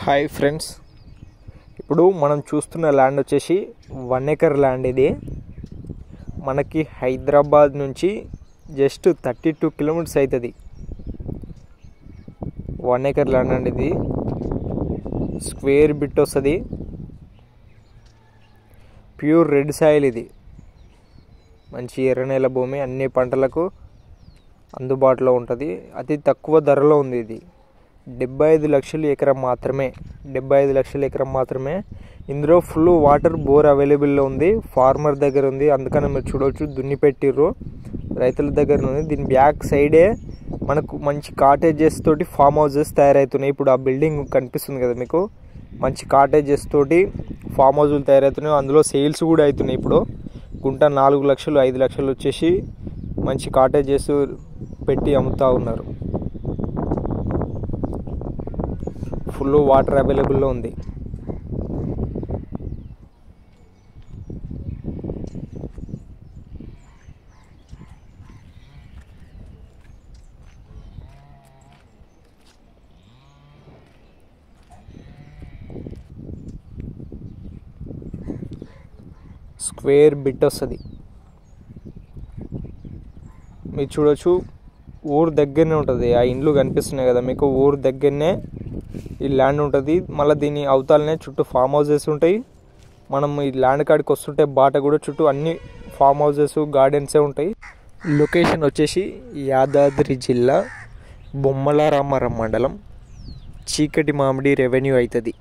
Hi friends, ఇప్పుడు మనం చూస్తున్న ల్యాండ్ వచ్చేసి 1 ఎకర్ ల్యాండ్. ఇది మనకి హైదరాబాద్ నుంచి జస్ట్ 32 కిలోమీటర్స్ అవుతుంది. 1 ఎకర్ ల్యాండ్ అండి. ఇది స్క్వేర్ బిట్ వస్తుంది. Pure red soil. ఇది మంచి ఎర్రనేల భూమి, అన్ని పంటలకు అందుబాటులో ఉంటుంది. అతి తక్కువ ధరలో ఉంది. ఇది 75 లక్షలు ఎకరం మాత్రమే. 75 లక్షల ఎకరం మాత్రమే. ఇందులో ఫుల్ వాటర్ బోర్ అవైలబుల్లో ఉంది. ఫార్మర్ దగ్గర ఉంది, అందుకని మీరు చూడవచ్చు దున్ని పెట్టిర్రు. రైతుల దగ్గర ఉంది. దీని బ్యాక్ సైడే మనకు మంచి కాటేజెస్ తోటి ఫామ్ హౌసెస్ తయారవుతున్నాయి. ఇప్పుడు ఆ బిల్డింగ్ కనిపిస్తుంది కదా మీకు, మంచి కాటేజెస్ తోటి ఫామ్ హౌజులు తయారవుతున్నాయి. అందులో సేల్స్ కూడా అవుతున్నాయి. ఇప్పుడు గుంట 4 లక్షలు 5 లక్షలు వచ్చేసి మంచి కాటేజెస్ పెట్టి అమ్ముతూ ఉన్నారు. ఫుల్ వాటర్ అవైలబుల్లో ఉంది. స్క్వేర్ బిట్ వస్తుంది. మీరు చూడొచ్చు, ఊరు దగ్గరనే ఉంటుంది. ఆ ఇండ్లు కనిపిస్తున్నాయి కదా మీకు, ఊరు దగ్గరనే ఈ ల్యాండ్ ఉంటుంది. మళ్ళీ దీని అవతలనే చుట్టూ ఫామ్ హౌసెస్ ఉంటాయి. మనం ఈ ల్యాండ్ కాడికి వస్తుంటే బాట కూడా చుట్టూ అన్ని ఫామ్ హౌసెస్, గార్డెన్సే ఉంటాయి. లొకేషన్ వచ్చేసి యాదాద్రి జిల్లా బొమ్మలారామారం మండలం, చీకటి మామిడి రెవెన్యూ అవుతుంది.